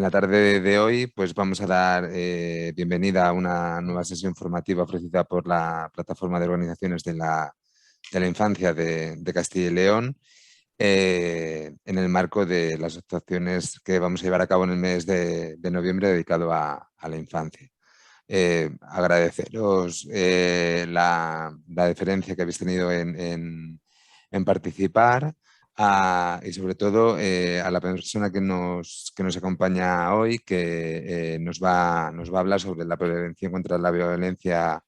la tarde de hoy pues vamos a dar bienvenida a una nueva sesión formativa ofrecida por la Plataforma de Organizaciones de la Infancia de Castilla y León en el marco de las actuaciones que vamos a llevar a cabo en el mes de noviembre dedicado a la infancia. Agradeceros la deferencia que habéis tenido en participar. Y sobre todo a la persona que nos acompaña hoy, que nos va a hablar sobre la prevención contra la violencia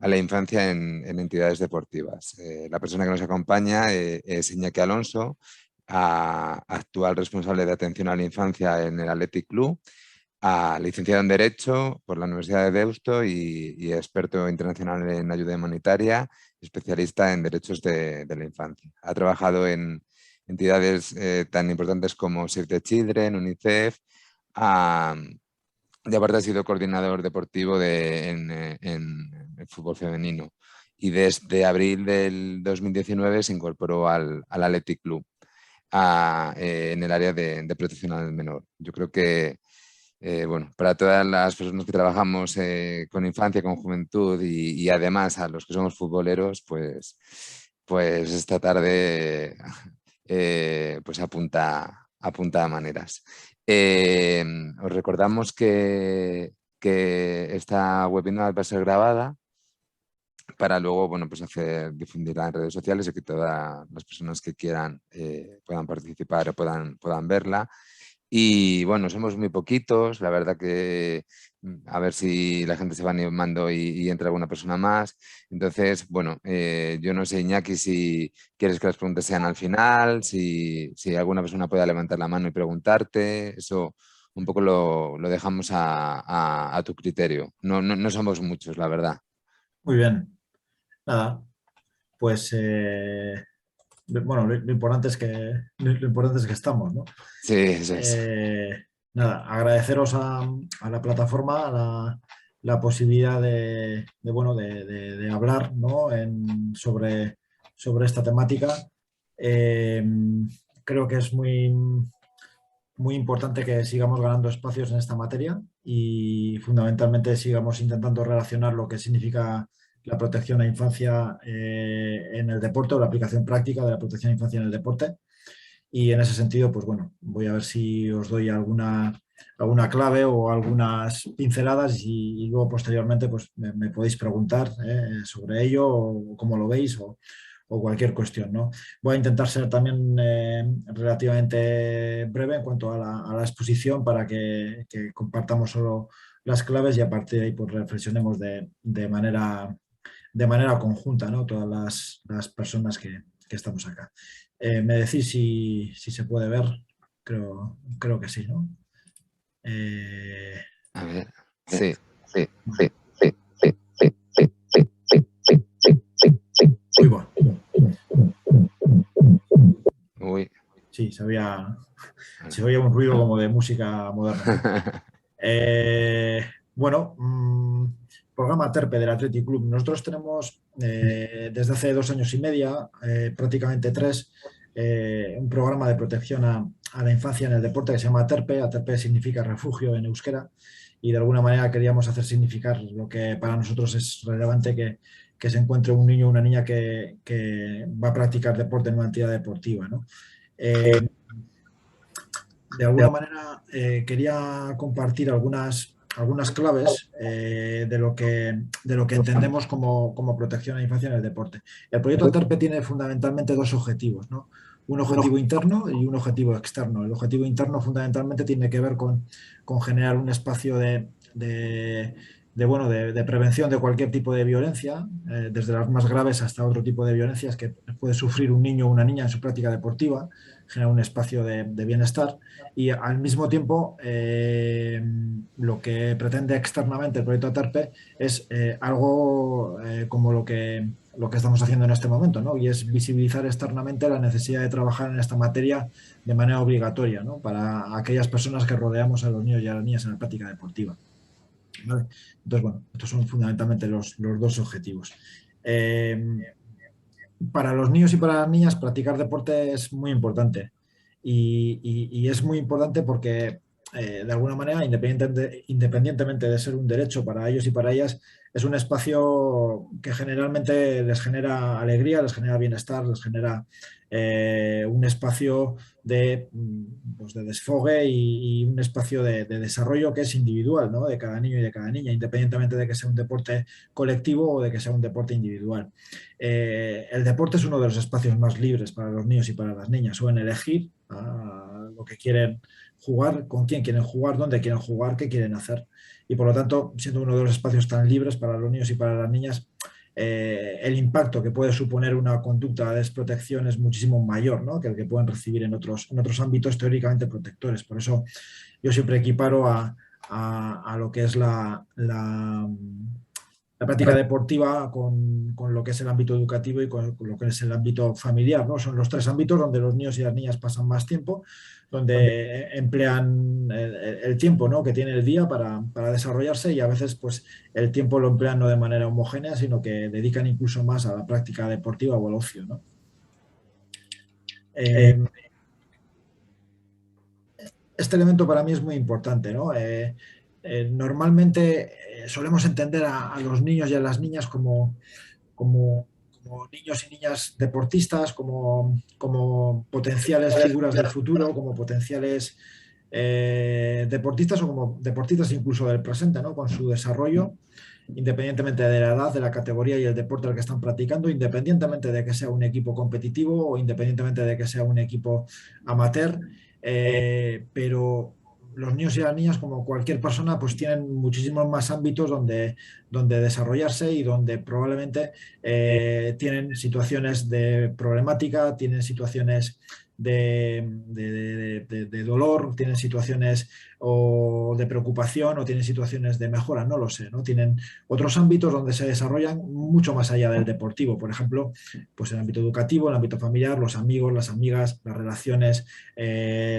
a la infancia en entidades deportivas. La persona que nos acompaña es Iñaki Alonso, actual responsable de atención a la infancia en el Athletic Club, licenciado en Derecho por la Universidad de Deusto y experto internacional en ayuda humanitaria, especialista en derechos de la infancia. Ha trabajado en entidades tan importantes como Save the Children, UNICEF, y aparte ha sido coordinador deportivo en el fútbol femenino. Y desde abril del 2019 se incorporó al Athletic Club en el área de protección al menor. Yo creo que bueno, para todas las personas que trabajamos con infancia, con juventud y además a los que somos futboleros, pues esta tarde pues apunta a maneras. Os recordamos que esta webinar va a ser grabada para luego, bueno, pues difundirla en redes sociales y que todas las personas que quieran puedan participar o puedan verla. Y bueno, somos muy poquitos, la verdad que a ver si la gente se va animando y entra alguna persona más. Entonces, bueno, yo no sé, Iñaki, si quieres que las preguntas sean al final, si alguna persona pueda levantar la mano y preguntarte, eso un poco lo dejamos a tu criterio. No somos muchos, la verdad. Muy bien, nada, pues bueno, lo importante es lo importante es que estamos, ¿no? Sí, eso es. Nada, agradeceros a la plataforma la posibilidad bueno, de hablar, ¿no? Sobre esta temática. Eh, Creo que es muy importante que sigamos ganando espacios en esta materia y fundamentalmente sigamos intentando relacionar lo que significa la protección a infancia en el deporte o la aplicación práctica de la protección a infancia en el deporte. Y en ese sentido, pues bueno, voy a ver si os doy alguna clave o algunas pinceladas y luego posteriormente pues me podéis preguntar sobre ello o cómo lo veis o cualquier cuestión, ¿no? Voy a intentar ser también relativamente breve en cuanto a la exposición para que compartamos solo las claves y a partir de ahí pues reflexionemos de manera conjunta, ¿no? Todas las personas que estamos acá. Me decís si se puede ver, creo que sí, ¿no? Eh, A ver, sí. Uy, bueno. Uy. Sí, se oía un ruido como de música moderna, ¿no? Bueno, programa Terpe del Athletic Club. Nosotros tenemos desde hace 2 años y medio, prácticamente tres, un programa de protección a la infancia en el deporte que se llama Terpe. Terpe significa refugio en euskera y de alguna manera queríamos hacer significar lo que para nosotros es relevante que se encuentre un niño o una niña que va a practicar deporte en una entidad deportiva, ¿no? De alguna manera quería compartir algunas claves de lo que entendemos como protección a la infancia en el deporte. El proyecto TERPE tiene fundamentalmente dos objetivos, ¿no? Un objetivo interno y un objetivo externo. El objetivo interno fundamentalmente tiene que ver con generar un espacio de prevención de cualquier tipo de violencia, desde las más graves hasta otro tipo de violencias que puede sufrir un niño o una niña en su práctica deportiva, generar un espacio de bienestar y al mismo tiempo lo que pretende externamente el proyecto ATERPE es algo como lo que estamos haciendo en este momento, ¿no? Y es visibilizar externamente la necesidad de trabajar en esta materia de manera obligatoria, ¿no? Para aquellas personas que rodeamos a los niños y a las niñas en la práctica deportiva, ¿vale? Entonces, bueno, estos son fundamentalmente los dos objetivos. Para los niños y para las niñas practicar deporte es muy importante y es muy importante porque de alguna manera, independientemente de ser un derecho para ellos y para ellas, es un espacio que generalmente les genera alegría, les genera bienestar, les genera un espacio pues de desfogue y un espacio de desarrollo que es individual, ¿no? De cada niño y de cada niña, independientemente de que sea un deporte colectivo o de que sea un deporte individual. El deporte es uno de los espacios más libres para los niños y para las niñas. Suelen elegir lo que quieren jugar, con quién quieren jugar, dónde quieren jugar, qué quieren hacer. Y por lo tanto, siendo uno de los espacios tan libres para los niños y para las niñas, el impacto que puede suponer una conducta de desprotección es muchísimo mayor, ¿no?, que el que pueden recibir en otros ámbitos teóricamente protectores. Por eso yo siempre equiparo a lo que es la práctica deportiva con lo que es el ámbito educativo y con lo que es el ámbito familiar, ¿no? Son los tres ámbitos donde los niños y las niñas pasan más tiempo, donde emplean el tiempo, ¿no?, que tiene el día para desarrollarse, y a veces pues el tiempo lo emplean no de manera homogénea, sino que dedican incluso más a la práctica deportiva o al ocio, ¿no? Este elemento para mí es muy importante, ¿no? Normalmente solemos entender a los niños y a las niñas como, como niños y niñas deportistas, como potenciales figuras del futuro, como potenciales deportistas o como deportistas incluso del presente, ¿no?, con su desarrollo, independientemente de la edad, de la categoría y el deporte al que están practicando, independientemente de que sea un equipo competitivo o independientemente de que sea un equipo amateur, pero los niños y las niñas, como cualquier persona, pues tienen muchísimos más ámbitos donde desarrollarse y donde probablemente tienen situaciones de problemática, tienen situaciones de dolor, tienen situaciones o de preocupación o tienen situaciones de mejora, no lo sé, ¿no? Tienen otros ámbitos donde se desarrollan mucho más allá del deportivo, por ejemplo, pues el ámbito educativo, el ámbito familiar, los amigos, las amigas, las relaciones,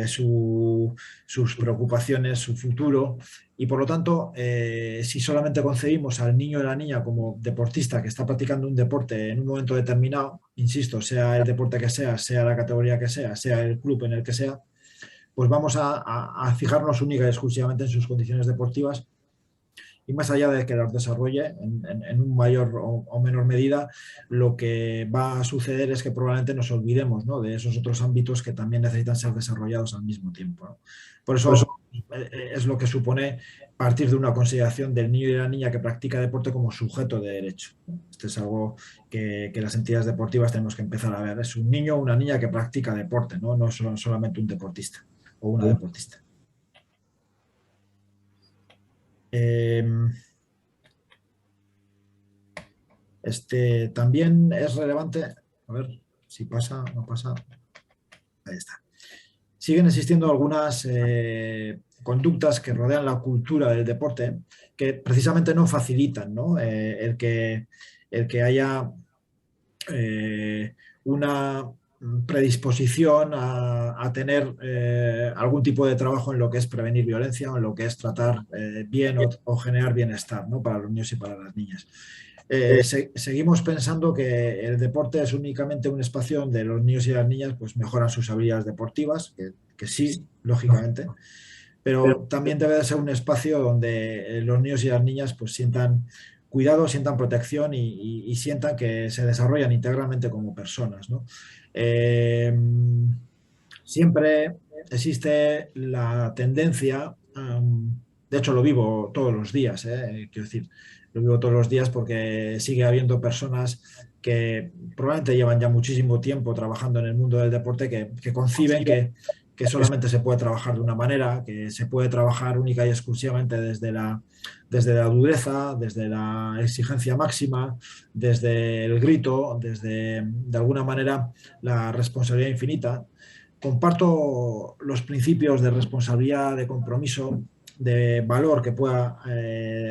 sus preocupaciones, su futuro. Y por lo tanto, si solamente concebimos al niño o la niña como deportista que está practicando un deporte en un momento determinado, insisto, sea el deporte que sea la categoría que sea el club en el que sea, pues vamos a fijarnos única y exclusivamente en sus condiciones deportivas, y más allá de que las desarrolle en un mayor o menor medida, lo que va a suceder es que probablemente nos olvidemos, ¿no?, de esos otros ámbitos que también necesitan ser desarrollados al mismo tiempo, ¿no? Por eso es lo que supone partir de una consideración del niño y la niña que practica deporte como sujeto de derecho. Esto es algo que las entidades deportivas tenemos que empezar a ver. Es un niño o una niña que practica deporte, ¿no? No es solamente un deportista o una deportista. También es relevante, a ver si pasa, no pasa, ahí está. Siguen existiendo algunas conductas que rodean la cultura del deporte que precisamente no facilitan, ¿no?, el que haya una predisposición a tener algún tipo de trabajo en lo que es prevenir violencia o en lo que es tratar bien o generar bienestar, ¿no?, para los niños y para las niñas. Seguimos pensando que el deporte es únicamente un espacio donde los niños y las niñas pues mejoran sus habilidades deportivas, que sí, lógicamente, pero también debe de ser un espacio donde los niños y las niñas pues sientan cuidado, sientan protección y sientan que se desarrollan íntegramente como personas, ¿no? Siempre existe la tendencia, de hecho lo vivo todos los días, quiero decir, lo vivo todos los días porque sigue habiendo personas que probablemente llevan ya muchísimo tiempo trabajando en el mundo del deporte que conciben que solamente se puede trabajar de una manera, que se puede trabajar única y exclusivamente desde la dureza, desde la exigencia máxima, desde el grito, desde, de alguna manera, la responsabilidad infinita. Comparto los principios de responsabilidad, de compromiso, de valor que pueda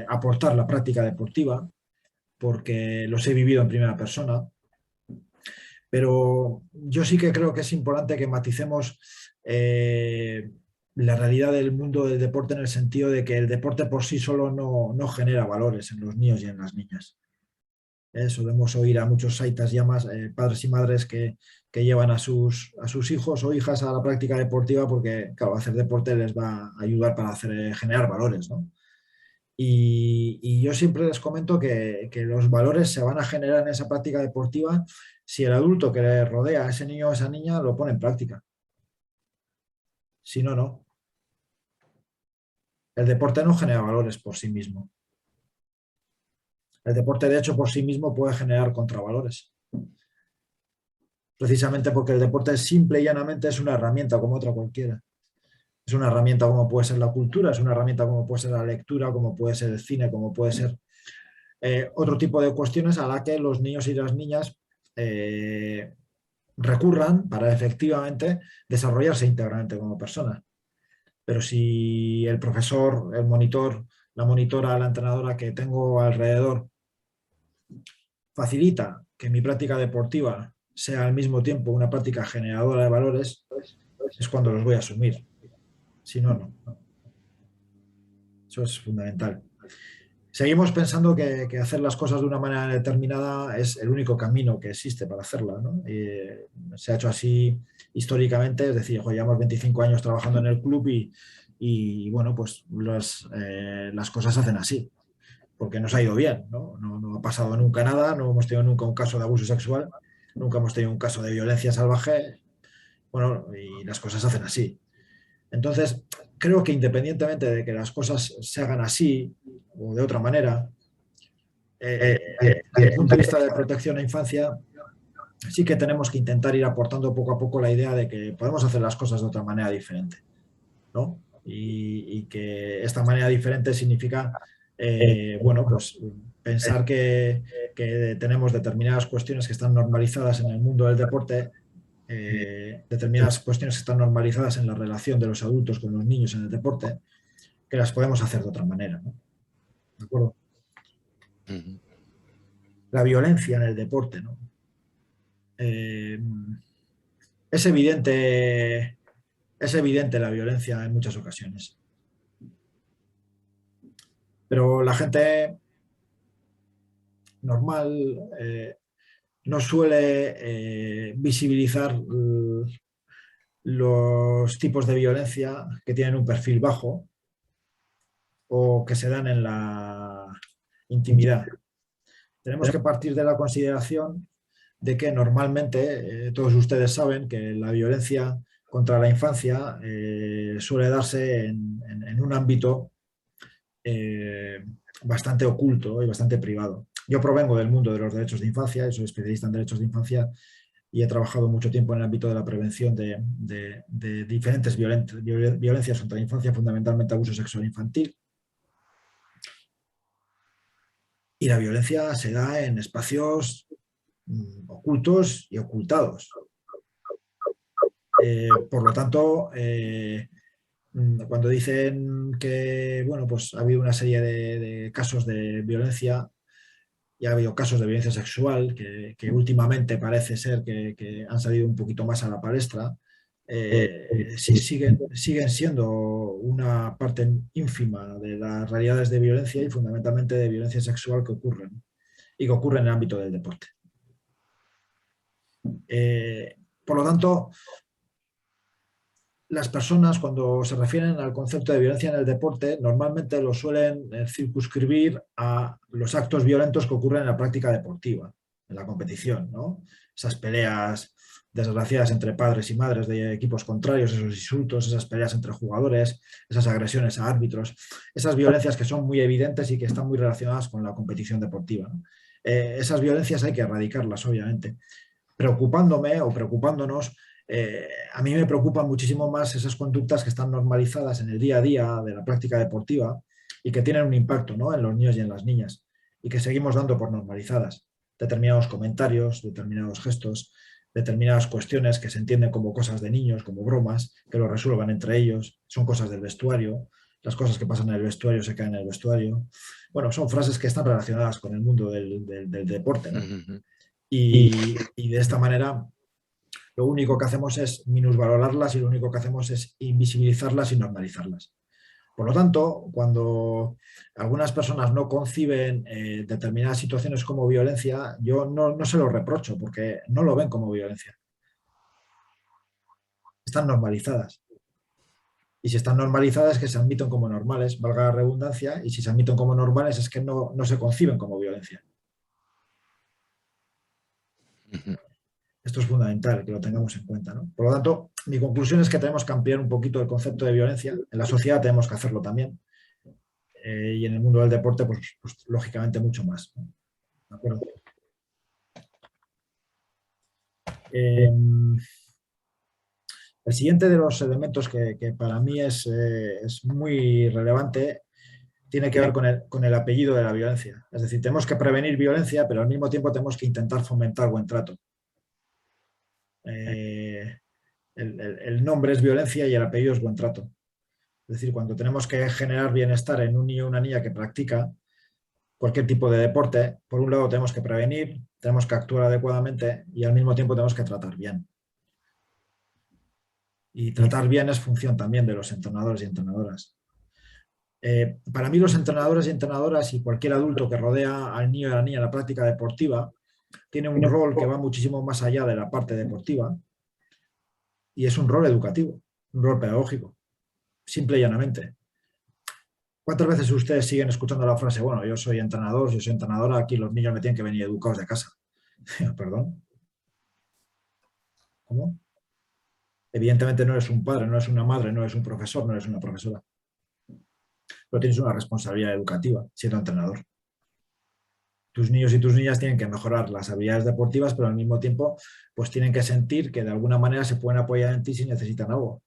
aportar la práctica deportiva, porque los he vivido en primera persona, pero yo sí que creo que es importante que maticemos la realidad del mundo del deporte en el sentido de que el deporte por sí solo no genera valores en los niños y en las niñas. Solemos oír a muchos saitas llamas, padres y madres que llevan a sus hijos o hijas a la práctica deportiva porque, claro, hacer deporte les va a ayudar para generar valores, ¿no? Y yo siempre les comento que los valores se van a generar en esa práctica deportiva si el adulto que le rodea a ese niño o esa niña lo pone en práctica. Si no, no. El deporte no genera valores por sí mismo. El deporte, de hecho, por sí mismo puede generar contravalores. Precisamente porque el deporte simple y llanamente es una herramienta como otra cualquiera. Es una herramienta como puede ser la cultura, es una herramienta como puede ser la lectura, como puede ser el cine, como puede ser otro tipo de cuestiones a la que los niños y las niñas recurran para efectivamente desarrollarse íntegramente como personas. Pero si el profesor, el monitor, la monitora, la entrenadora que tengo alrededor facilita que mi práctica deportiva sea al mismo tiempo una práctica generadora de valores, es cuando los voy a asumir. Si no, no. Eso es fundamental. Seguimos pensando que hacer las cosas de una manera determinada es el único camino que existe para hacerla, ¿no? Se ha hecho así históricamente, es decir, llevamos 25 años trabajando en el club y bueno, pues las cosas se hacen así, porque nos ha ido bien, ¿no? No ha pasado nunca nada, no hemos tenido nunca un caso de abuso sexual, nunca hemos tenido un caso de violencia salvaje, bueno, y las cosas se hacen así. Entonces, creo que independientemente de que las cosas se hagan así o de otra manera, desde el punto de vista de protección a la infancia, sí que tenemos que intentar ir aportando poco a poco la idea de que podemos hacer las cosas de otra manera diferente, ¿no? Y que esta manera diferente significa, bueno, pues pensar que tenemos determinadas cuestiones que están normalizadas en el mundo del deporte, determinadas cuestiones que están normalizadas en la relación de los adultos con los niños en el deporte, que las podemos hacer de otra manera, ¿no? ¿De acuerdo? La violencia en el deporte, ¿no? Es evidente la violencia en muchas ocasiones. Pero la gente normal no suele visibilizar los tipos de violencia que tienen un perfil bajo o que se dan en la intimidad. Tenemos que partir de la consideración de que normalmente, todos ustedes saben que la violencia contra la infancia suele darse en un ámbito bastante oculto y bastante privado. Yo provengo del mundo de los derechos de infancia, soy especialista en derechos de infancia y he trabajado mucho tiempo en el ámbito de la prevención de diferentes violencias contra la infancia, fundamentalmente abuso sexual infantil. Y la violencia se da en espacios ocultos y ocultados. Por lo tanto, cuando dicen que bueno, pues ha habido una serie de casos de violencia y ha habido casos de violencia sexual que últimamente parece ser que han salido un poquito más a la palestra, siguen siendo una parte ínfima de las realidades de violencia y fundamentalmente de violencia sexual que ocurren y que ocurren en el ámbito del deporte. Por lo tanto, las personas cuando se refieren al concepto de violencia en el deporte normalmente lo suelen circunscribir a los actos violentos que ocurren en la práctica deportiva, en la competición, ¿no? Esas peleas desgraciadas entre padres y madres de equipos contrarios, esos insultos, esas peleas entre jugadores, esas agresiones a árbitros, esas violencias que son muy evidentes y que están muy relacionadas con la competición deportiva, ¿no? Esas violencias hay que erradicarlas, obviamente. Preocupándome o preocupándonos, a mí me preocupan muchísimo más esas conductas que están normalizadas en el día a día de la práctica deportiva y que tienen un impacto, ¿no?, en los niños y en las niñas y que seguimos dando por normalizadas. Determinados comentarios, determinados gestos, determinadas cuestiones que se entienden como cosas de niños, como bromas, que lo resuelvan entre ellos, son cosas del vestuario, las cosas que pasan en el vestuario se quedan en el vestuario. Bueno, son frases que están relacionadas con el mundo del deporte, ¿no? Y de esta manera lo único que hacemos es minusvalorarlas y lo único que hacemos es invisibilizarlas y normalizarlas. Por lo tanto, cuando algunas personas no conciben determinadas situaciones como violencia, yo no se lo reprocho porque no lo ven como violencia. Están normalizadas. Y si están normalizadas es que se admiten como normales, valga la redundancia, y si se admiten como normales es que no se conciben como violencia. Esto es fundamental que lo tengamos en cuenta, ¿no? Por lo tanto, mi conclusión es que tenemos que ampliar un poquito el concepto de violencia. En la sociedad tenemos que hacerlo también. Y en el mundo del deporte, pues lógicamente mucho más, ¿no? ¿De acuerdo? El siguiente de los elementos que para mí es muy relevante tiene que ver con el apellido de la violencia. Es decir, tenemos que prevenir violencia, pero al mismo tiempo tenemos que intentar fomentar buen trato. El nombre es violencia y el apellido es buen trato. Es decir, cuando tenemos que generar bienestar en un niño o una niña que practica cualquier tipo de deporte, por un lado tenemos que prevenir, tenemos que actuar adecuadamente y al mismo tiempo tenemos que tratar bien. Y tratar bien es función también de los entrenadores y entrenadoras. Para mí los entrenadores y entrenadoras y cualquier adulto que rodea al niño y a la niña en la práctica deportiva tiene un rol que va muchísimo más allá de la parte deportiva y es un rol educativo, un rol pedagógico, simple y llanamente. ¿Cuántas veces ustedes siguen escuchando la frase, bueno, yo soy entrenador, yo soy entrenadora, aquí los niños me tienen que venir educados de casa? ¿Perdón? ¿Cómo? Evidentemente no eres un padre, no eres una madre, no eres un profesor, no eres una profesora. Pero tienes una responsabilidad educativa siendo entrenador. Tus niños y tus niñas tienen que mejorar las habilidades deportivas, pero al mismo tiempo pues tienen que sentir que de alguna manera se pueden apoyar en ti si necesitan algo.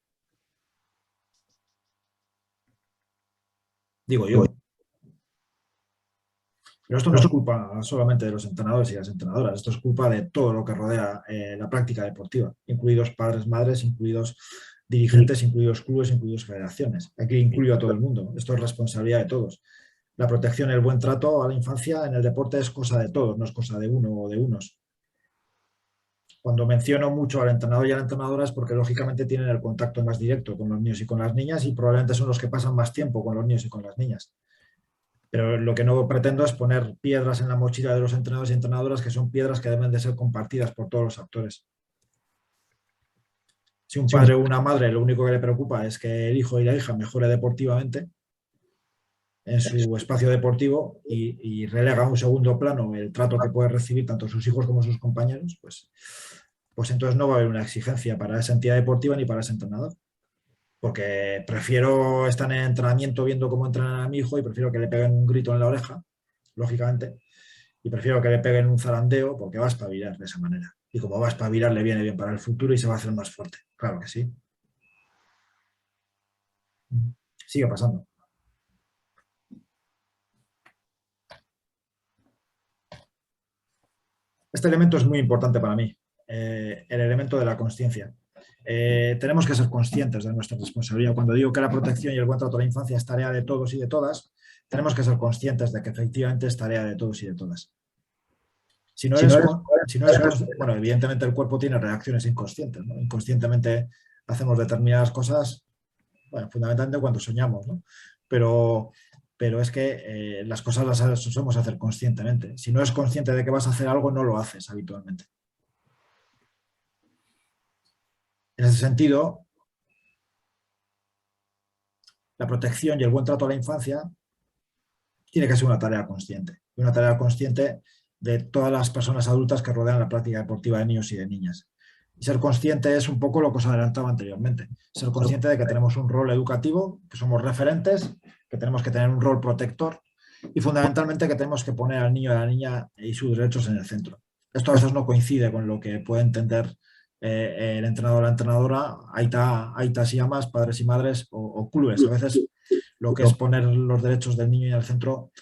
Digo yo. Pero esto no es culpa solamente de los entrenadores y las entrenadoras, esto es culpa de todo lo que rodea la práctica deportiva, incluidos padres, madres, incluidos dirigentes, incluidos clubes, incluidos federaciones. Aquí incluyo a todo el mundo, esto es responsabilidad de todos. La protección y el buen trato a la infancia en el deporte es cosa de todos, no es cosa de uno o de unos. Cuando menciono mucho al entrenador y a la entrenadora es porque lógicamente tienen el contacto más directo con los niños y con las niñas y probablemente son los que pasan más tiempo con los niños y con las niñas. Pero lo que no pretendo es poner piedras en la mochila de los entrenadores y entrenadoras, que son piedras que deben de ser compartidas por todos los actores. Si un padre o una madre lo único que le preocupa es que el hijo y la hija mejore deportivamente en su espacio deportivo y relega a un segundo plano el trato que puede recibir tanto sus hijos como sus compañeros, pues entonces no va a haber una exigencia para esa entidad deportiva ni para ese entrenador. Porque prefiero estar en entrenamiento viendo cómo entrenan a mi hijo y prefiero que le peguen un grito en la oreja, lógicamente, y prefiero que le peguen un zarandeo porque va a espabilar de esa manera. Y como va a espabilar, le viene bien para el futuro y se va a hacer más fuerte. Claro que sí. Sigue pasando. Este elemento es muy importante para mí, el elemento de la consciencia. Tenemos que ser conscientes de nuestra responsabilidad. Cuando digo que la protección y el buen trato a la infancia es tarea de todos y de todas, tenemos que ser conscientes de que efectivamente es tarea de todos y de todas. Bueno, evidentemente el cuerpo tiene reacciones inconscientes, ¿no? Inconscientemente hacemos determinadas cosas, bueno, fundamentalmente cuando soñamos, ¿no? Pero es que las cosas las solemos hacer conscientemente. Si no es consciente de que vas a hacer algo, no lo haces habitualmente. En ese sentido, la protección y el buen trato a la infancia tiene que ser una tarea consciente. Una tarea consciente de todas las personas adultas que rodean la práctica deportiva de niños y de niñas. Y ser consciente es un poco lo que os adelantaba anteriormente. Ser consciente de que tenemos un rol educativo, que somos referentes, que tenemos que tener un rol protector y fundamentalmente que tenemos que poner al niño y a la niña y sus derechos en el centro. Esto a veces no coincide con lo que puede entender el entrenador o la entrenadora, aitas y amas, padres y madres o clubes. A veces lo que es poner los derechos del niño en el centro,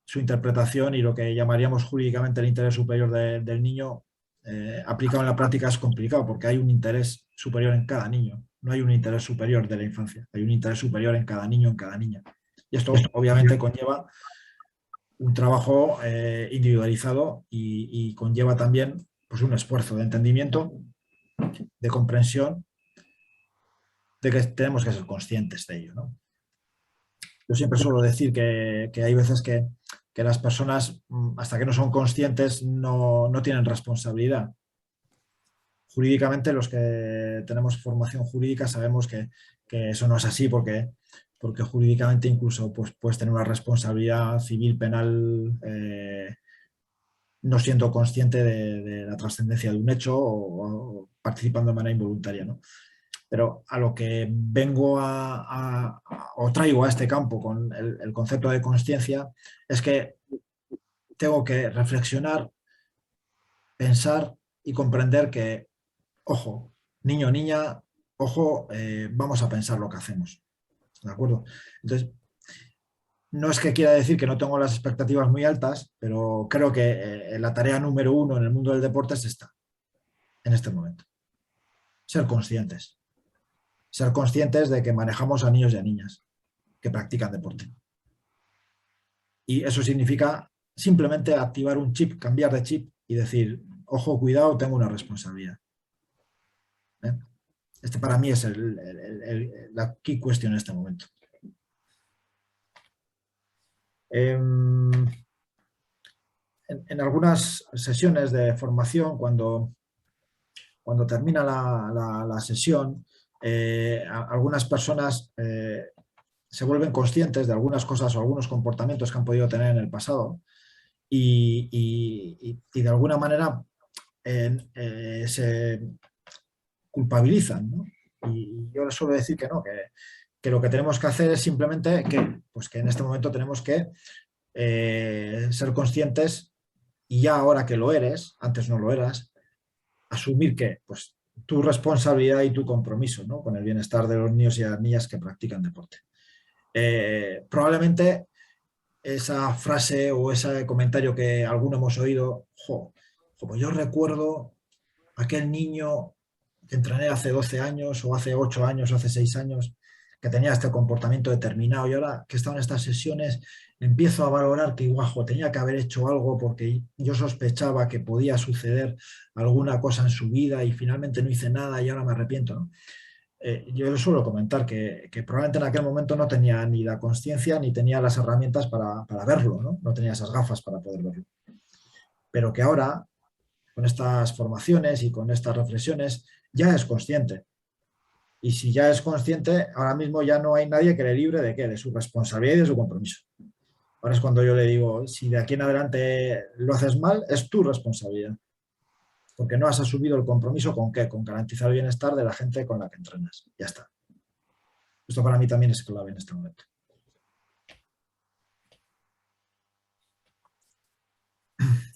su interpretación y lo que llamaríamos jurídicamente el interés superior del niño aplicado en la práctica es complicado porque hay un interés superior en cada niño. No hay un interés superior de la infancia, hay un interés superior en cada niño, en cada niña. Y esto obviamente conlleva un trabajo individualizado y conlleva también pues, un esfuerzo de entendimiento, de comprensión, de que tenemos que ser conscientes de ello, ¿no? Yo siempre suelo decir que hay veces que las personas, hasta que no son conscientes, no tienen responsabilidad. Jurídicamente, los que tenemos formación jurídica sabemos que eso no es así, porque jurídicamente incluso pues, puedes tener una responsabilidad civil, penal, no siendo consciente de la trascendencia de un hecho o participando de manera involuntaria, ¿no? Pero a lo que vengo o traigo a este campo con el concepto de consciencia es que tengo que reflexionar, pensar y comprender que, ojo, niño o niña, ojo, vamos a pensar lo que hacemos. ¿De acuerdo? Entonces, no es que quiera decir que no tengo las expectativas muy altas, pero creo que la tarea número uno en el mundo del deporte es esta, en este momento. Ser conscientes. Ser conscientes de que manejamos a niños y a niñas que practican deporte. Y eso significa simplemente activar un chip, cambiar de chip y decir, ojo, cuidado, tengo una responsabilidad. ¿Eh? Este para mí es la key question en este momento. En algunas sesiones de formación, cuando termina la sesión, algunas personas se vuelven conscientes de algunas cosas o algunos comportamientos que han podido tener en el pasado y de alguna manera se culpabilizan, ¿no? Y yo les suelo decir que no, que lo que tenemos que hacer es simplemente pues que en este momento tenemos que ser conscientes y ya ahora que lo eres, antes no lo eras, asumir que pues, tu responsabilidad y tu compromiso, ¿no? Con el bienestar de los niños y las niñas que practican deporte. Probablemente esa frase o ese comentario que alguno hemos oído, como yo recuerdo aquel niño que entrené hace 12 años o hace 8 años o hace 6 años que tenía este comportamiento determinado y ahora que he estado en estas sesiones empiezo a valorar que guajo, tenía que haber hecho algo porque yo sospechaba que podía suceder alguna cosa en su vida y finalmente no hice nada y ahora me arrepiento, ¿no? Yo les suelo comentar que probablemente en aquel momento no tenía ni la consciencia ni tenía las herramientas para verlo, ¿no? No tenía esas gafas para poder verlo. Pero que ahora, con estas formaciones y con estas reflexiones, ya es consciente. Y si ya es consciente, ahora mismo ya no hay nadie que le libre de qué, de su responsabilidad y de su compromiso. Ahora es cuando yo le digo, si de aquí en adelante lo haces mal, es tu responsabilidad. Porque no has asumido el compromiso con qué, con garantizar el bienestar de la gente con la que entrenas. Ya está. Esto para mí también es clave en este momento.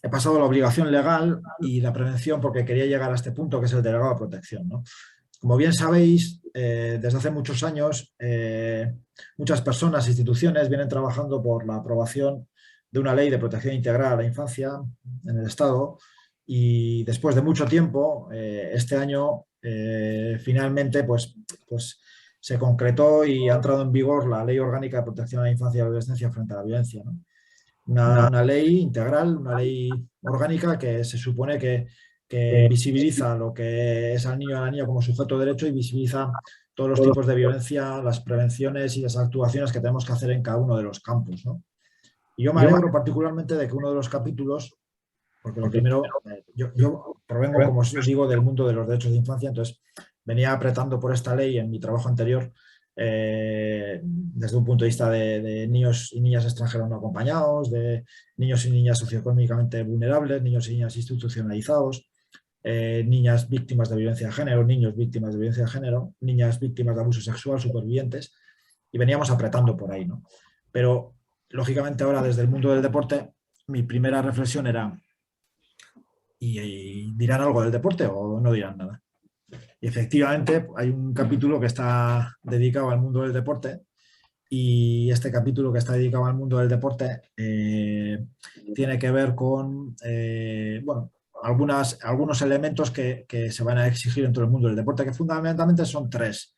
He pasado la obligación legal y la prevención porque quería llegar a este punto que es el delegado de protección, ¿no? Como bien sabéis, desde hace muchos años, muchas personas e instituciones vienen trabajando por la aprobación de una ley de protección integral a la infancia en el Estado y después de mucho tiempo, este año, finalmente, pues se concretó y ha entrado en vigor la Ley Orgánica de Protección a la Infancia y la Adolescencia frente a la Violencia, ¿no? Una ley integral, una ley orgánica que se supone que visibiliza lo que es al niño y a la niña como sujeto de derecho y visibiliza todos los tipos de violencia, las prevenciones y las actuaciones que tenemos que hacer en cada uno de los campos, ¿no? Y yo me alegro particularmente de que uno de los capítulos, porque lo primero, yo provengo, como os digo, del mundo de los derechos de infancia, entonces venía apretando por esta ley en mi trabajo anterior desde un punto de vista de niños y niñas extranjeros no acompañados, de niños y niñas socioeconómicamente vulnerables, niños y niñas institucionalizados, niñas víctimas de violencia de género, niños víctimas de violencia de género, niñas víctimas de abuso sexual, supervivientes, y veníamos apretando por ahí, ¿no? Pero, lógicamente, ahora desde el mundo del deporte, mi primera reflexión era ¿y dirán algo del deporte o no dirán nada? Y efectivamente hay un capítulo que está dedicado al mundo del deporte y este capítulo que está dedicado al mundo del deporte tiene que ver con bueno, algunos elementos que se van a exigir dentro del mundo del deporte, que fundamentalmente son tres.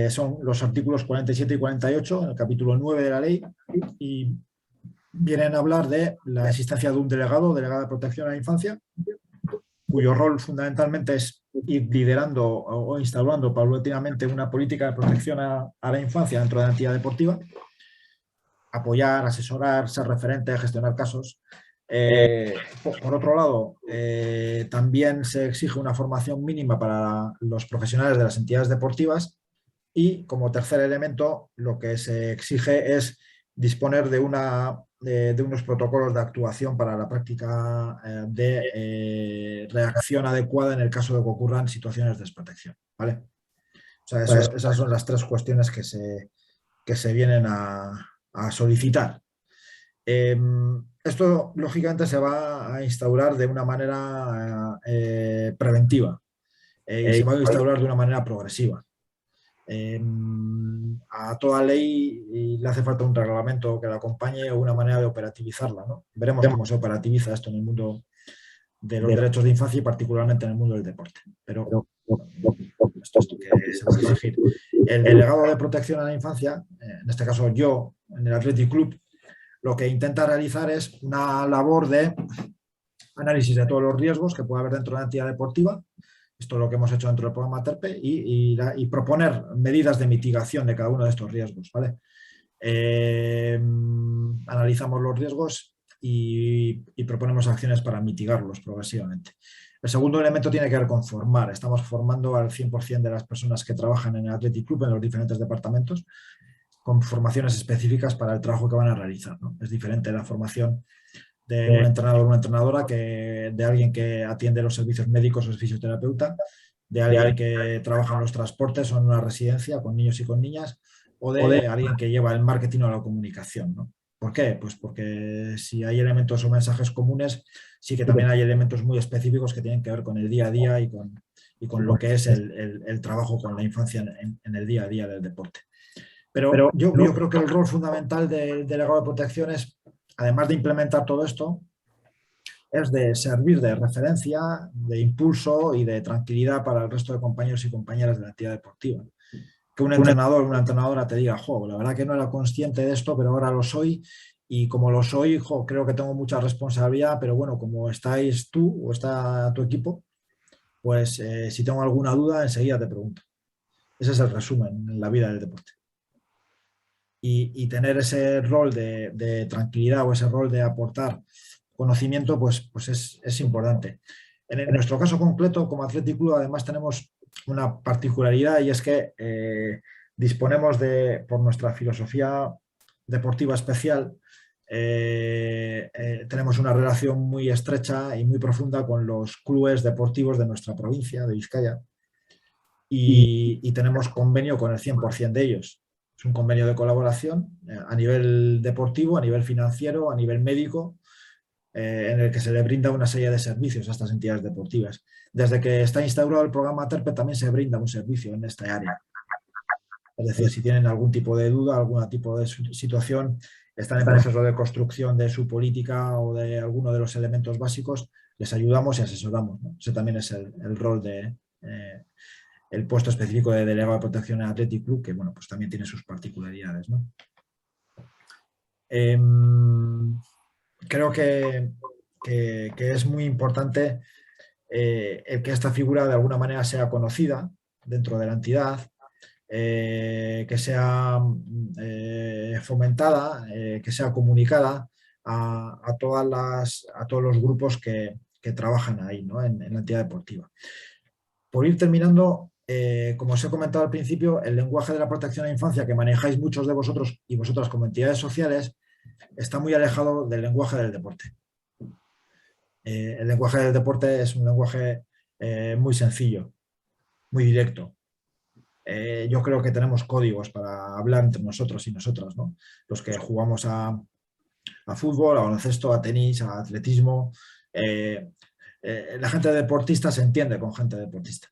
Son los artículos 47 y 48, en el capítulo 9 de la ley, y vienen a hablar de la existencia de un delegado o delegada de protección a la infancia, cuyo rol fundamentalmente es ir liderando o instaurando paulatinamente una política de protección a la infancia dentro de la entidad deportiva. apoyar, asesorar, ser referente, gestionar casos. Por otro lado, también se exige una formación mínima para los profesionales de las entidades deportivas y, como tercer elemento, lo que se exige es disponer de unos protocolos de actuación para la práctica de reacción adecuada en el caso de que ocurran situaciones de desprotección, ¿vale? O sea, esas son las tres cuestiones que se vienen a solicitar. Esto, lógicamente, se va a instaurar de una manera preventiva y se va a instaurar de una manera progresiva. A toda ley le hace falta un reglamento que la acompañe o una manera de operativizarla, ¿no? Veremos cómo se operativiza esto en el mundo de los derechos de infancia y particularmente en el mundo del deporte. Pero esto es lo que se va a exigir. El delegado de protección a la infancia, en este caso yo, en el Athletic Club, lo que intenta realizar es una labor de análisis de todos los riesgos que puede haber dentro de la entidad deportiva. Esto es lo que hemos hecho dentro del programa TERPE y proponer medidas de mitigación de cada uno de estos riesgos, ¿vale? Analizamos los riesgos y proponemos acciones para mitigarlos progresivamente. El segundo elemento tiene que ver con formar. Estamos formando al 100% de las personas que trabajan en el Athletic Club en los diferentes departamentos con formaciones específicas para el trabajo que van a realizar, ¿no? Es diferente la formación de un entrenador o una entrenadora que de alguien que atiende los servicios médicos o es fisioterapeuta, de alguien que trabaja en los transportes o en una residencia con niños y con niñas, o de alguien que lleva el marketing o la comunicación, ¿no? ¿Por qué? Pues porque si hay elementos o mensajes comunes, sí que también hay elementos muy específicos que tienen que ver con el día a día y con lo que es el trabajo con la infancia en el día a día del deporte. Pero yo creo que el rol fundamental del delegado de protección es, además de implementar todo esto, es de servir de referencia, de impulso y de tranquilidad para el resto de compañeros y compañeras de la entidad deportiva. Que un entrenador o una entrenadora te diga, jo, la verdad que no era consciente de esto, pero ahora lo soy, y como lo soy, jo, creo que tengo mucha responsabilidad, pero bueno, como estáis tú o está tu equipo, pues si tengo alguna duda, enseguida te pregunto. Ese es el resumen en la vida del deporte. Y tener ese rol de tranquilidad o ese rol de aportar conocimiento, pues es importante. En nuestro caso concreto, como Athletic Club, además tenemos una particularidad y es que disponemos por nuestra filosofía deportiva especial, tenemos una relación muy estrecha y muy profunda con los clubes deportivos de nuestra provincia, de Vizcaya, y tenemos convenio con el 100% de ellos. Es un convenio de colaboración a nivel deportivo, a nivel financiero, a nivel médico, en el que se le brinda una serie de servicios a estas entidades deportivas. Desde que está instaurado el programa TERPE también se brinda un servicio en esta área. Es decir, si tienen algún tipo de duda, algún tipo de situación, están en proceso de construcción de su política o de alguno de los elementos básicos, les ayudamos y asesoramos, ¿no? Ese también es el rol de... el puesto específico de delegado de protección en Athletic Club, que bueno, pues también tiene sus particularidades, ¿no? Creo que es muy importante el que esta figura de alguna manera sea conocida dentro de la entidad, que sea fomentada, que sea comunicada a todos los grupos que trabajan ahí, ¿no? en la entidad deportiva. Por ir terminando, como os he comentado al principio, el lenguaje de la protección a la infancia que manejáis muchos de vosotros y vosotras como entidades sociales está muy alejado del lenguaje del deporte. El lenguaje del deporte es un lenguaje muy sencillo, muy directo. Yo creo que tenemos códigos para hablar entre nosotros y nosotras, ¿no? Los que jugamos a fútbol, a baloncesto, a tenis, a atletismo. La gente deportista se entiende con gente deportista.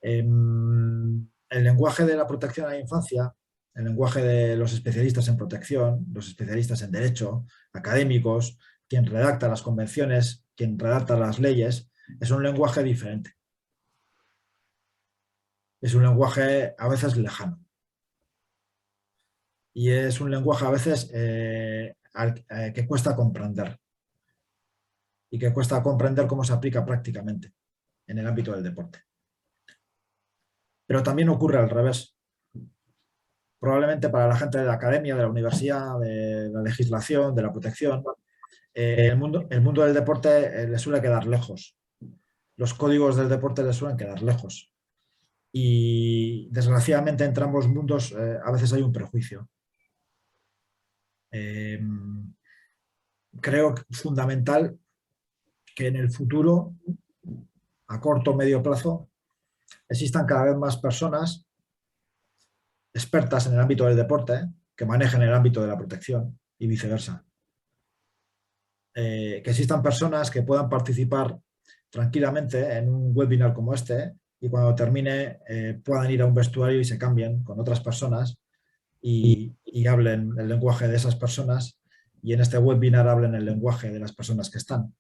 El lenguaje de la protección a la infancia, el lenguaje de los especialistas en protección, los especialistas en derecho, académicos, quien redacta las convenciones, quien redacta las leyes, es un lenguaje diferente. Es un lenguaje a veces lejano. Y es un lenguaje a veces que cuesta comprender. Y que cuesta comprender cómo se aplica prácticamente en el ámbito del deporte. Pero también ocurre al revés. probablemente para la gente de la academia, de la universidad, de la legislación, de la protección, el mundo del deporte le suele quedar lejos. Los códigos del deporte le suelen quedar lejos. Y desgraciadamente entre ambos mundos a veces hay un prejuicio. Creo que es fundamental que en el futuro, a corto o medio plazo, existan cada vez más personas expertas en el ámbito del deporte que manejen el ámbito de la protección y viceversa. Que existan personas que puedan participar tranquilamente en un webinar como este y cuando termine puedan ir a un vestuario y se cambien con otras personas y hablen el lenguaje de esas personas y en este webinar hablen el lenguaje de las personas que están.